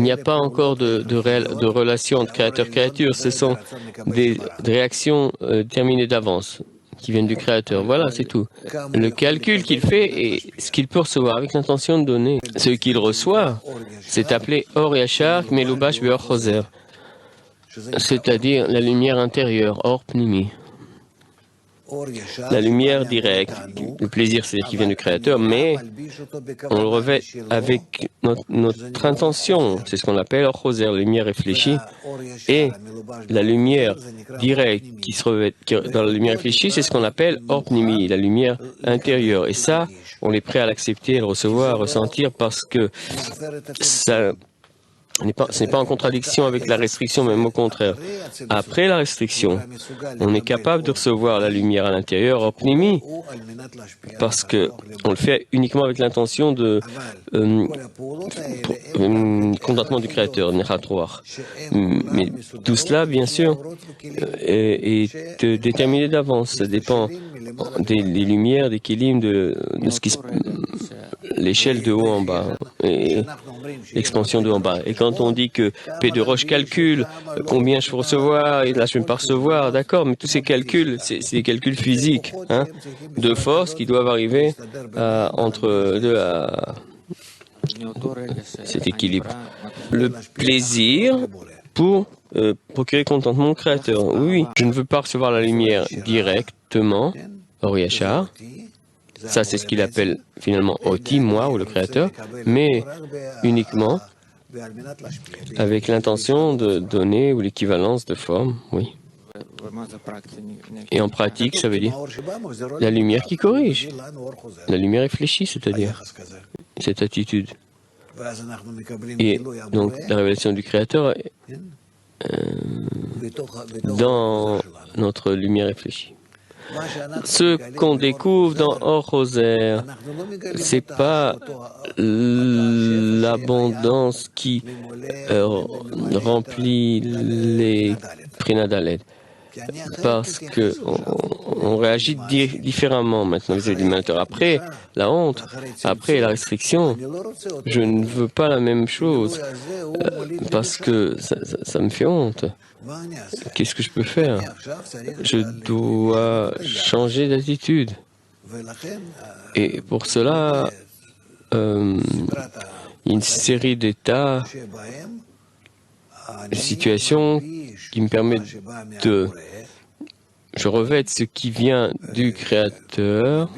n'y a pas encore de relation entre créateur-créature. Ce sont des réactions terminées d'avance qui viennent du créateur. Voilà, c'est tout. Le calcul qu'il fait et ce qu'il peut recevoir avec l'intention de donner. Ce qu'il reçoit, c'est appelé Or Yachar Melubash Beor Choser, c'est-à-dire la lumière intérieure, Or Pnimi. La lumière directe, le plaisir, c'est-à-dire qui vient du Créateur, mais on le revêt avec notre intention, c'est ce qu'on appelle Or Choser, la lumière réfléchie, et la lumière directe qui se revêt dans la lumière réfléchie, c'est ce qu'on appelle Or Pnimi, la lumière intérieure. Et ça, on est prêt à l'accepter, à le recevoir, à ressentir, parce que ça... ce n'est pas en contradiction avec la restriction, même au contraire. Après la restriction, on est capable de recevoir la lumière à l'intérieur, Or Pnimi, parce qu'on le fait uniquement avec l'intention de contentement du Créateur, Nechatroar. Mais tout cela, bien sûr, est déterminé d'avance. Ça dépend des lumières, des kilim, de ce qui se... l'échelle de haut en bas et l'expansion de haut en bas. Et quand on dit que P de Roche calcule combien je peux recevoir et là je ne peux pas recevoir, d'accord, mais tous ces calculs, c'est des calculs physiques, hein, de force qui doivent arriver entre deux à cet équilibre. Le plaisir pour procurer contentement au Créateur. Oui, je ne veux pas recevoir la lumière directement, Or Yachar. Ça, c'est ce qu'il appelle finalement Oti, moi, ou le Créateur, mais uniquement avec l'intention de donner ou l'équivalence de forme, oui. Et en pratique, ça veut dire la lumière qui corrige, la lumière réfléchie, c'est-à-dire cette attitude. Et donc, la révélation du Créateur dans notre lumière réfléchie. Ce qu'on découvre dans Or Choser, c'est pas l'abondance qui remplit les Prinadalet, parce que on réagit différemment maintenant vis-à-vis du mentor. Après la honte, après la restriction, je ne veux pas la même chose parce que ça me fait honte. Qu'est-ce que je peux faire? Je dois changer d'attitude. Et pour cela, une série d'états, de situations qui me permettent de... Je revête ce qui vient du Créateur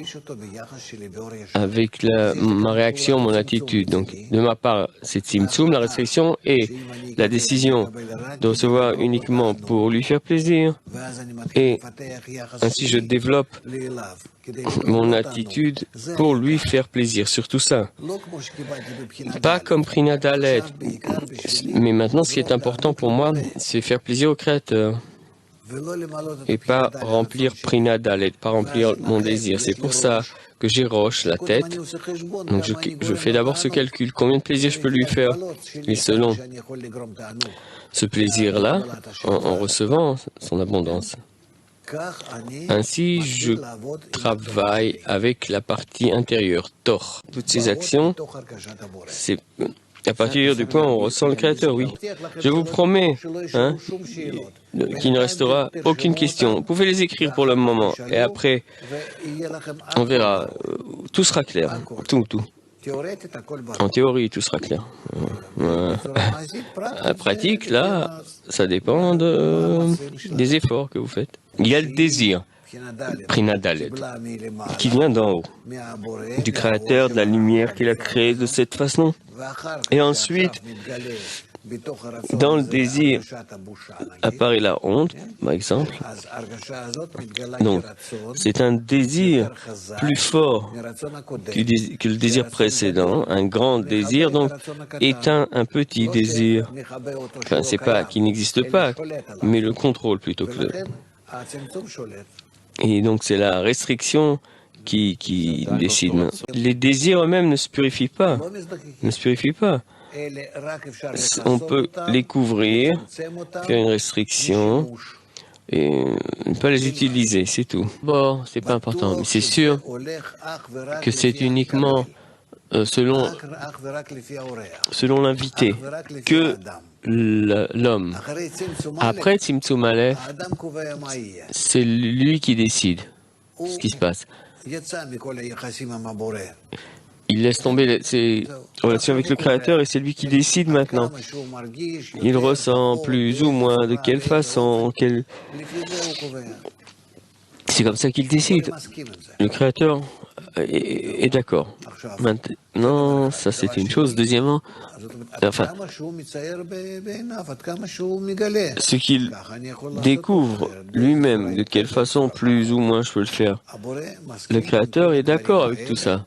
avec ma réaction, mon attitude. Donc, de ma part, c'est Tzimtzum, la restriction, et la décision de recevoir uniquement pour lui faire plaisir. Et ainsi, je développe mon attitude pour lui faire plaisir, surtout ça. Pas comme Prinadalet, mais maintenant, ce qui est important pour moi, c'est faire plaisir au Créateur. Et pas remplir Prinadalet, pas remplir mon désir. C'est pour ça que j'éroche la tête. Donc je fais d'abord ce calcul. Combien de plaisir je peux lui faire? Et selon ce plaisir-là, en recevant son abondance. Ainsi, je travaille avec la partie intérieure, Tor. Toutes ces actions, c'est... À partir du point où on ressent le Créateur, oui. Je vous promets qu'il ne restera aucune question. Vous pouvez les écrire pour le moment. Et après, on verra. Tout sera clair. Tout. En théorie, tout sera clair. La pratique, là, ça dépend des efforts que vous faites. Il y a le désir, Prinadalet, qui vient d'en haut, du Créateur, de la lumière qu'il a créée de cette façon. Et ensuite, dans le désir apparaît la honte, par exemple. Donc, c'est un désir plus fort que le désir précédent. Un grand désir, donc, éteint un petit désir. Enfin, c'est pas qu'il n'existe pas, mais le contrôle plutôt que le... Et donc, c'est la restriction qui décide. Les désirs eux-mêmes ne se purifient pas. On peut les couvrir, faire une restriction et ne pas les utiliser, c'est tout. Bon, c'est pas important, mais c'est sûr que c'est uniquement selon l'invité, que l'homme. Après Tzimtzum Aleph, c'est lui qui décide ce qui se passe. Il laisse tomber ses relations avec le Créateur et c'est lui qui décide maintenant. Il ressent plus ou moins, de quelle façon, c'est comme ça qu'il décide. Le Créateur est d'accord. Maintenant, ça c'est une chose. Deuxièmement, enfin, ce qu'il découvre lui-même, de quelle façon plus ou moins je peux le faire. Le Créateur est d'accord avec tout ça.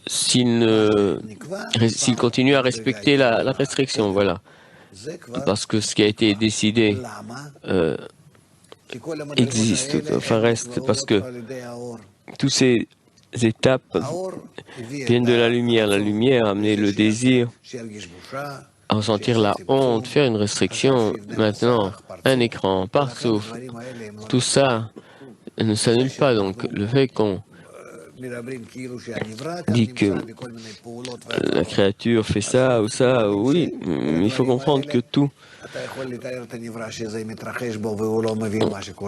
S'il continue à respecter la restriction, voilà. Parce que ce qui a été décidé existe, enfin reste, parce que toutes ces étapes viennent de la lumière. La lumière a amené le désir à ressentir la honte, faire une restriction. Maintenant, un écran, par souffle, tout ça ne s'annule pas. Donc, le fait qu'on dit que la créature fait ça ou ça, oui, il faut comprendre que tout,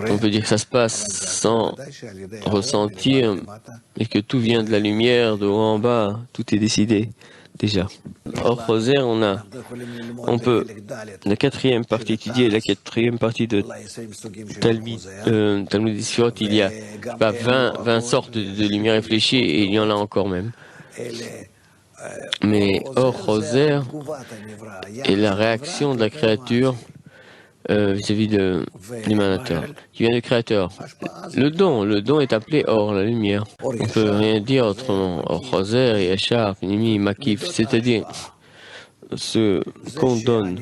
on peut dire que ça se passe sans ressentir, et que tout vient de la lumière, de haut en bas, tout est décidé déjà. Or, Roser, on peut, la quatrième partie étudiée, la quatrième partie de Talmud Sifirot, il y a pas 20 sortes de lumière réfléchie, et il y en a encore même. Mais Or Roser est la réaction de la créature vis-à-vis de l'émanateur, qui vient du créateur. Le don est appelé Or, la lumière. On ne peut rien dire autrement. Or Roser et Yachar, Nimi, Makif, c'est-à-dire ce qu'on donne,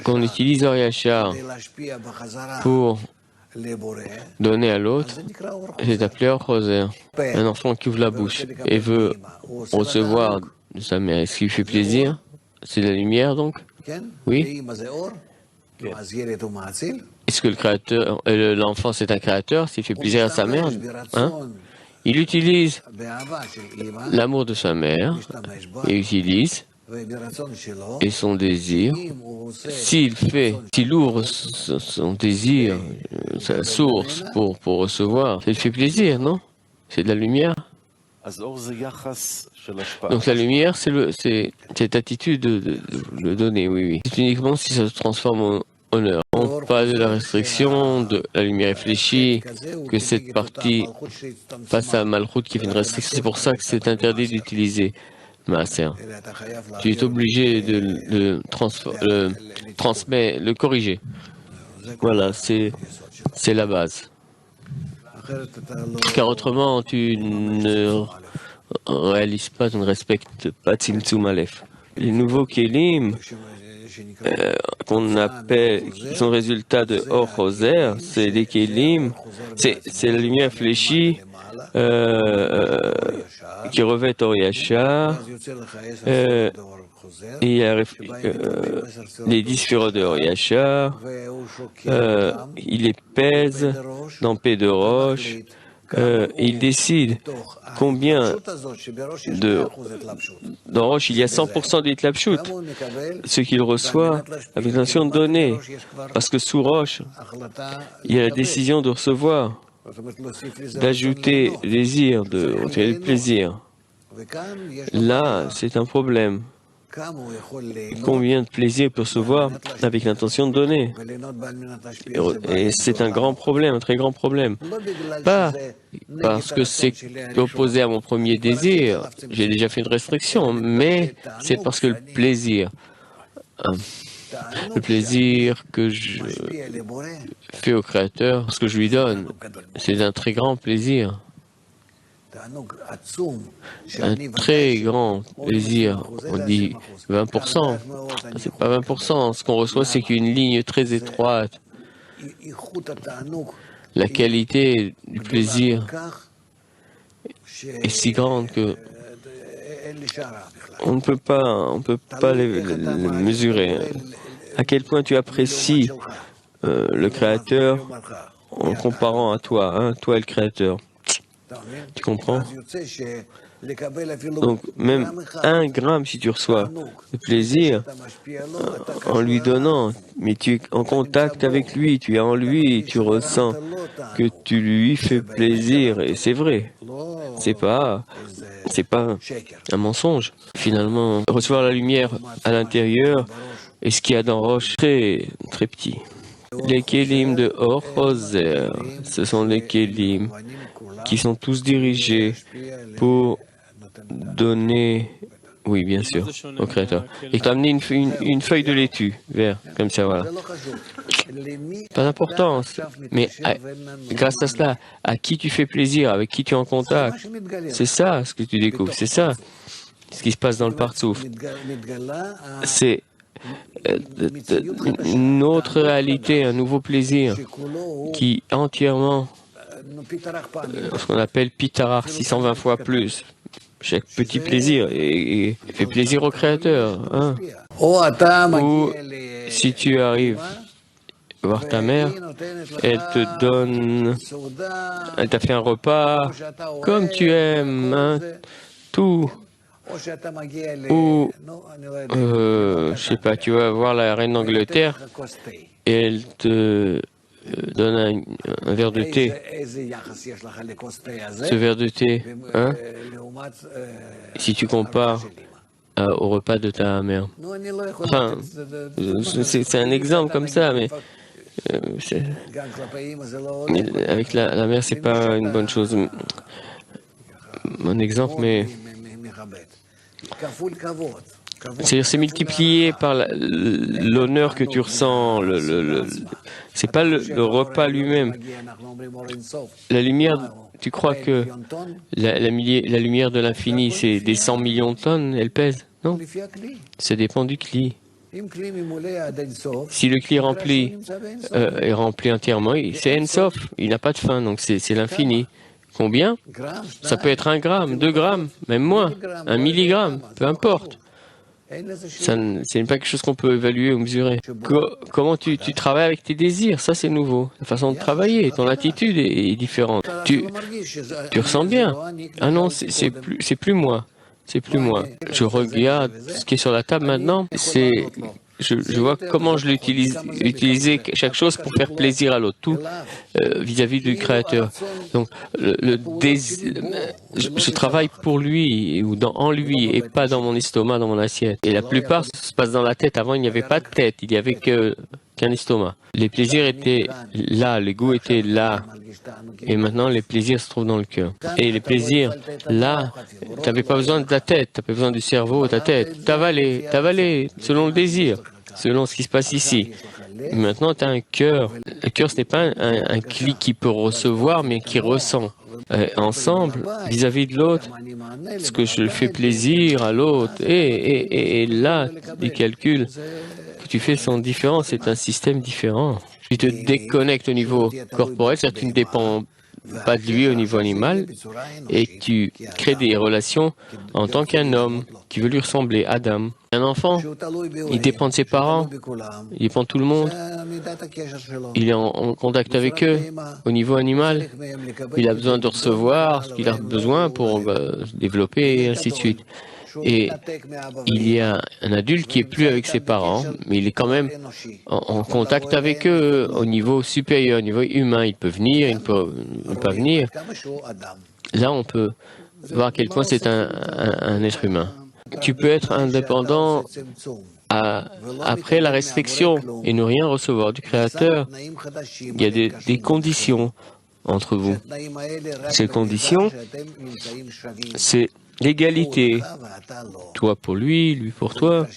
qu'on utilise Or Yachar pour donner à l'autre, c'est appelé Or Roser. Un enfant qui ouvre la bouche et veut recevoir de sa mère, est-ce qui lui fait plaisir? C'est la lumière donc? Oui. Est-ce que le créateur, l'enfant c'est un créateur, s'il fait plaisir à sa mère, hein? Il utilise l'amour de sa mère, et utilise, et son désir. S'il ouvre son désir, sa source pour recevoir, ça lui fait plaisir, non? C'est de la lumière. Donc la lumière, c'est cette attitude de le donner, oui. C'est uniquement si ça se transforme en honneur. On parle de la restriction, de la lumière réfléchie, que cette partie face à Malchut qui fait une restriction. C'est pour ça que c'est interdit d'utiliser Maaser. Tu es obligé de transmettre, le corriger. Voilà, c'est la base. Car autrement, tu ne réalises pas, tu ne respectes pas Tzimtzum Aleph. Les nouveaux Kélim, qu'on appelle, qui sont résultats de Or Roser, c'est des Kélim, c'est la lumière fléchie qui revêt Or Yachar, il y a les 10 Sphirot de Or Yachar, il les pèse dans P de Roche, il décide combien dans Roche il y a 100% d'Itlapshut, ce qu'il reçoit avec l'intention de donner, parce que sous Roche, il y a la décision de recevoir, d'ajouter le désir, de retirer le plaisir. Là, c'est un problème. Combien de plaisir peut recevoir avec l'intention de donner? Et c'est un grand problème, un très grand problème. Pas parce que c'est opposé à mon premier désir, j'ai déjà fait une restriction, mais c'est parce que le plaisir que je fais au Créateur, ce que je lui donne, c'est un très grand plaisir. Un très grand plaisir. On dit 20%. C'est pas 20%. Ce qu'on reçoit, c'est qu'une ligne très étroite. La qualité du plaisir est si grande que on ne peut pas les mesurer. À quel point tu apprécies le Créateur en comparant à toi, hein, toi et le Créateur. Tu comprends? Donc, même 1 gramme, si tu reçois de plaisir, en lui donnant, mais tu es en contact avec lui, tu es en lui, tu ressens que tu lui fais plaisir, et c'est vrai. C'est pas un mensonge. Finalement, recevoir la lumière à l'intérieur et ce qu'il y a dans Roche, très, très petit. Les kélim de Or Roser, ce sont les kélim qui sont tous dirigés pour donner, oui, bien sûr, au Créateur. Et tu as amené une feuille de laitue, vert, comme ça, voilà. Pas d'importance, mais grâce à cela, à qui tu fais plaisir, avec qui tu es en contact, c'est ça ce que tu découvres, c'est ça ce qui se passe dans le Partsouf. C'est une autre réalité, un nouveau plaisir qui entièrement, ce qu'on appelle Pitarar, 620 fois plus. Chaque petit plaisir et fait plaisir au Créateur. Hein. Ou si tu arrives voir ta mère, elle te donne, elle t'a fait un repas comme tu aimes, hein, tout. Ou, je sais pas, tu vas voir la reine d'Angleterre et elle te donne un verre de thé. Ce verre de thé, hein, si tu compares au repas de ta mère. Enfin, c'est un exemple comme ça, mais avec la mère, c'est pas une bonne chose. Un exemple, mais c'est-à-dire c'est multiplié par l'honneur que tu ressens. C'est pas le repas lui-même. La lumière, tu crois que la lumière de l'infini, c'est des 100 millions de tonnes, elle pèse? Non. Ça dépend du cli. Si le cli est rempli entièrement, c'est Ensof, il n'a pas de fin, donc c'est l'infini. Combien? Ça peut être 1 gramme, 2 grammes, même moins, 1 milligramme, peu importe. C'est pas quelque chose qu'on peut évaluer ou mesurer. Comment tu travailles avec tes désirs, ça c'est nouveau. La façon de travailler, ton attitude est différente. Tu ressens bien. Ah non, c'est plus moi. C'est plus moi. Je regarde ce qui est sur la table maintenant. Je vois comment je utiliser chaque chose pour faire plaisir à l'autre, tout vis-à-vis du Créateur. Donc, je travaille pour lui ou en lui et pas dans mon estomac, dans mon assiette. Et la plupart se passe dans la tête. Avant, il n'y avait pas de tête, il n'y avait qu'un estomac. Les plaisirs étaient là, les goûts étaient là. Et maintenant, les plaisirs se trouvent dans le cœur. Et les plaisirs, là, tu n'avais pas besoin de ta tête, tu n'avais pas besoin du cerveau, ta tête. T'avalais, selon le désir, selon ce qui se passe ici. Et maintenant, tu as un cœur. Le cœur, ce n'est pas un clic qui peut recevoir, mais qui ressent. Ensemble, vis-à-vis de l'autre, ce que je fais plaisir à l'autre. Et là, les calculs que tu fais sont différents, c'est un système différent. Tu te déconnectes au niveau corporel, c'est-à-dire que tu ne dépends pas de lui au niveau animal, et tu crées des relations en tant qu'un homme qui veut lui ressembler, Adam. Un enfant, il dépend de ses parents, il dépend de tout le monde, il est en contact avec eux au niveau animal, il a besoin de recevoir ce qu'il a besoin pour se développer et ainsi de suite. Et il y a un adulte qui est plus avec ses parents, mais il est quand même en contact avec eux au niveau supérieur, au niveau humain. Il peut venir, il ne peut pas venir. Là, on peut voir à quel point c'est un être humain. Tu peux être indépendant après la restriction et ne rien recevoir du Créateur. Il y a des conditions entre vous. Ces conditions, c'est l'égalité, toi pour lui, lui pour toi.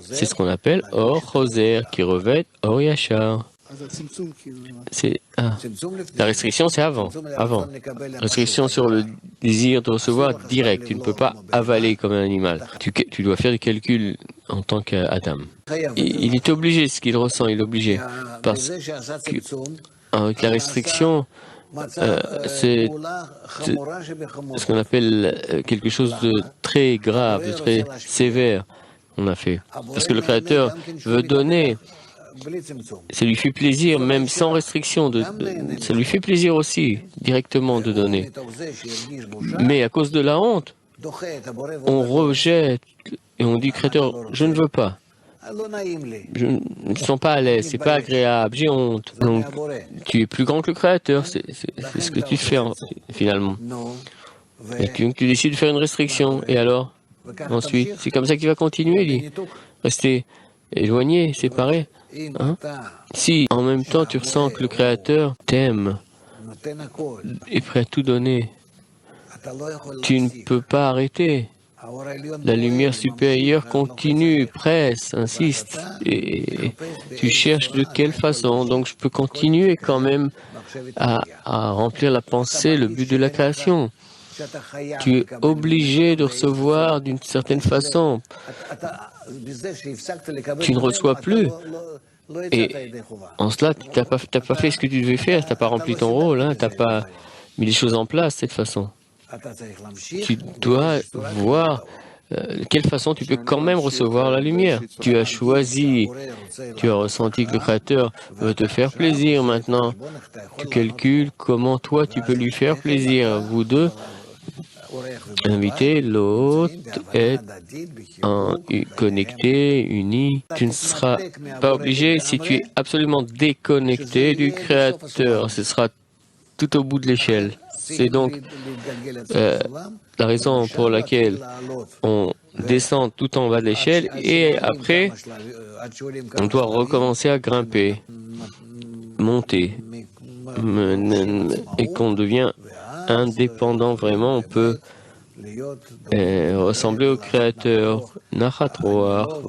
C'est ce qu'on appelle Or Choser, qui revêt Or Yachar. La restriction, c'est avant. Restriction sur le désir de recevoir direct. Tu ne peux pas avaler comme un animal. Tu dois faire des calculs en tant qu'Adam. Il est obligé, ce qu'il ressent, il est obligé. Parce que avec la restriction, c'est ce qu'on appelle quelque chose de très grave, de très sévère, on a fait. Parce que le Créateur veut donner ça lui fait plaisir, même sans restriction. Ça lui fait plaisir aussi, directement, de donner. Mais à cause de la honte, on rejette et on dit, Créateur, je ne veux pas. Je ne me sens pas à l'aise, c'est pas agréable, j'ai honte. Donc, tu es plus grand que le Créateur, c'est ce que tu fais finalement. Et tu décides de faire une restriction. Et alors, ensuite, c'est comme ça qu'il va continuer, dit. Rester éloigné, séparé. Hein? Si en même temps tu ressens que le Créateur t'aime, est prêt à tout donner, tu ne peux pas arrêter. La lumière supérieure continue, presse, insiste, et tu cherches de quelle façon. Donc je peux continuer quand même à remplir la pensée, le but de la création. Tu es obligé de recevoir d'une certaine façon. Tu ne reçois plus. Et en cela, tu n'as pas fait ce que tu devais faire, tu n'as pas rempli ton rôle, hein, tu n'as pas mis les choses en place de cette façon. Tu dois voir de quelle façon tu peux quand même recevoir la lumière. Tu as choisi, tu as ressenti que le Créateur veut te faire plaisir maintenant. Tu calcules comment toi tu peux lui faire plaisir. Vous deux, inviter l'autre, être connecté, uni. Tu ne seras pas obligé si tu es absolument déconnecté du Créateur. Ce sera tout au bout de l'échelle. C'est donc la raison pour laquelle on descend tout en bas de l'échelle et après, on doit recommencer à grimper, monter, et qu'on devient indépendant vraiment. On peut ressembler au Créateur, Nachatroar,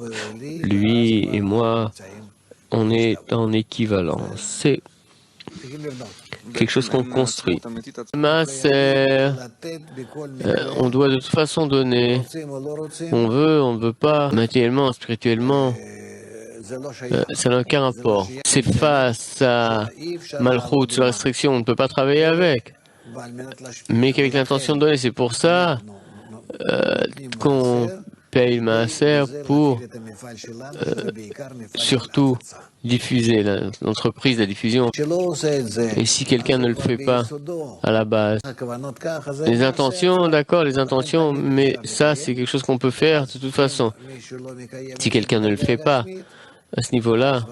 lui et moi, on est en équivalence. C'est quelque chose qu'on construit. On doit de toute façon donner. On ne veut pas, matériellement, spirituellement. Ça n'a aucun rapport. C'est face à Malchut, sur la restriction, on ne peut pas travailler avec. Mais qu'avec l'intention de donner, c'est pour ça qu'on paye le maaser pour surtout diffuser l'entreprise, la diffusion. Et si quelqu'un ne le fait pas à la base, les intentions, d'accord, les intentions, mais ça c'est quelque chose qu'on peut faire de toute façon. Si quelqu'un ne le fait pas, à ce niveau-là,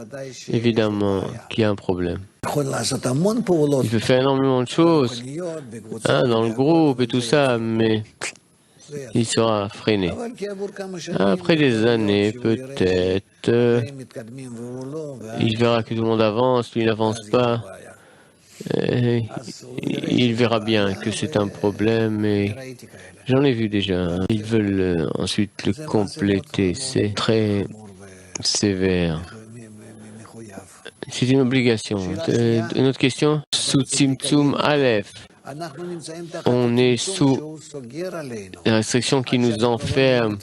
évidemment qu'il y a un problème. Il peut faire énormément de choses dans le groupe et tout ça, mais il sera freiné. Après des années, peut-être, il verra que tout le monde avance, lui il n'avance pas. Il verra bien que c'est un problème et j'en ai vu déjà. Ils veulent ensuite le compléter. C'est très sévère. C'est une obligation. Une autre question? Sous Tzimtzum Aleph, on est sous la restriction qui nous enferme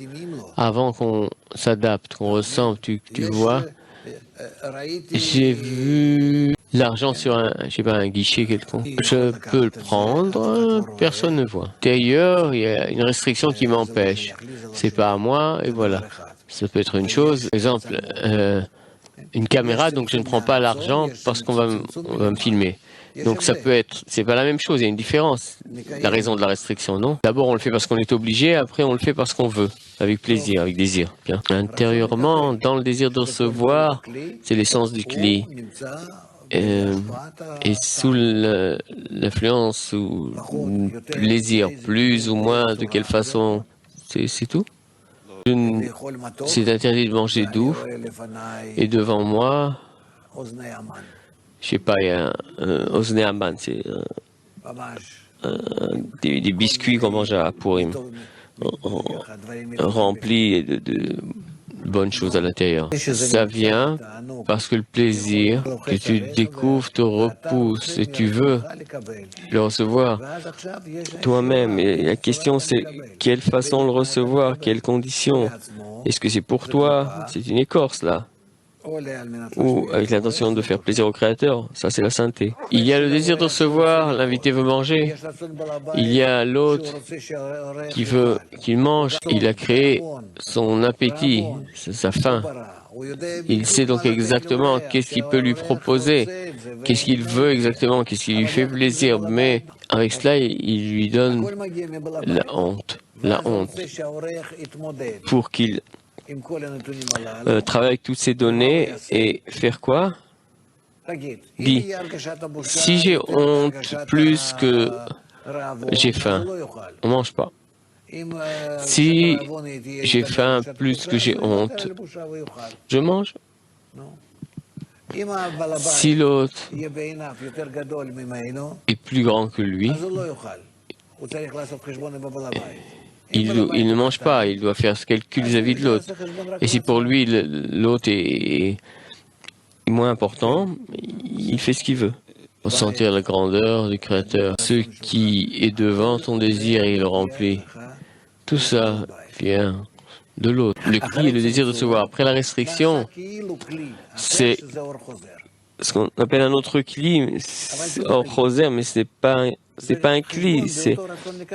avant qu'on s'adapte, qu'on ressemble. Tu vois, j'ai vu l'argent sur un guichet quelconque. Je peux le prendre, personne ne voit. D'ailleurs, il y a une restriction qui m'empêche. C'est pas à moi, et voilà. Ça peut être une chose. Par exemple, une caméra, donc je ne prends pas l'argent parce qu'on va me filmer. Donc ça peut être, c'est pas la même chose, il y a une différence. La raison de la restriction, non? D'abord on le fait parce qu'on est obligé, après on le fait parce qu'on veut, avec plaisir, avec désir. Bien. Intérieurement, dans le désir de recevoir, c'est l'essence du Kli. Et sous l'influence ou le plaisir, plus ou moins, de quelle façon, c'est tout? C'est interdit de manger doux. Et devant moi, je sais pas, il y a un Osneaman, c'est des biscuits qu'on mange à Purim, remplis de bonnes choses à l'intérieur. Ça vient parce que le plaisir que tu découvres te repousse et tu veux le recevoir toi-même. Et la question c'est quelle façon le recevoir, quelles conditions. Est-ce que c'est pour toi? C'est une écorce là. ou avec l'intention de faire plaisir au Créateur, ça c'est la sainteté. Il y a le désir de recevoir, l'invité veut manger. Il y a l'autre qui veut qu'il mange. Il a créé son appétit, sa faim. Il sait donc exactement qu'est-ce qu'il peut lui proposer, qu'est-ce qu'il veut exactement, qu'est-ce qui lui fait plaisir. Mais avec cela, il lui donne la honte, pour qu'il travaille avec toutes ces données et faire quoi? Dit, si j'ai honte plus que j'ai faim, on ne mange pas. Si j'ai faim plus que j'ai honte, je mange. Si l'autre est plus grand que lui, il ne mange pas, il doit faire ce calcul vis-à-vis de l'autre. Et si pour lui l'autre est moins important, il fait ce qu'il veut. Pour sentir la grandeur du Créateur. Ce qui est devant ton désir, il le remplit. Tout ça vient de l'autre. Le cli et le désir de se voir. Après la restriction, c'est ce qu'on appelle un autre cli, hors choser, mais c'est pas un cli, c'est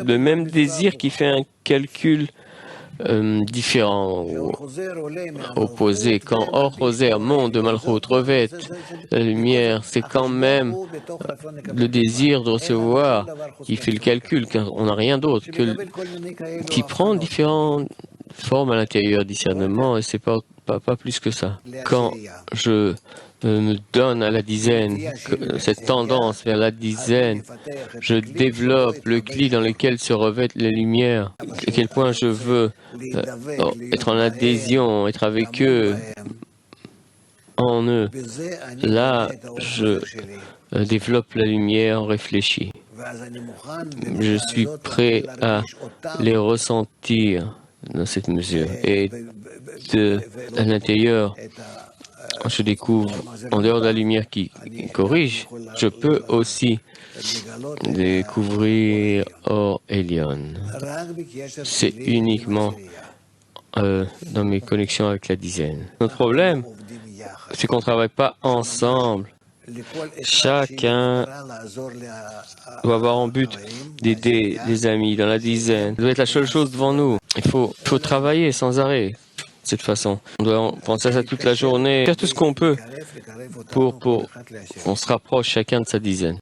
le même désir qui fait un calcul différent, opposé. Quand hors choser monte de Malchut, revêt la lumière, c'est quand même le désir de recevoir qui fait le calcul, car on n'a rien d'autre qui prend différentes formes à l'intérieur, discernement, et c'est pas plus que ça. Quand je me donne à la dizaine, cette tendance vers la dizaine, je développe le cli dans lequel se revêtent les lumières, à quel point je veux être en adhésion, être avec eux, en eux. Là, je développe la lumière réfléchie. Je suis prêt à les ressentir dans cette mesure. Et à l'intérieur, je découvre, en dehors de la lumière qui corrige, je peux aussi découvrir Or Elion. C'est uniquement dans mes connexions avec la dizaine. Notre problème, c'est qu'on ne travaille pas ensemble. Chacun doit avoir en but d'aider les amis dans la dizaine. Ça doit être la seule chose devant nous. Il faut travailler sans arrêt de cette façon. On doit penser à ça toute la journée, faire tout ce qu'on peut pour qu'on se rapproche chacun de sa dizaine.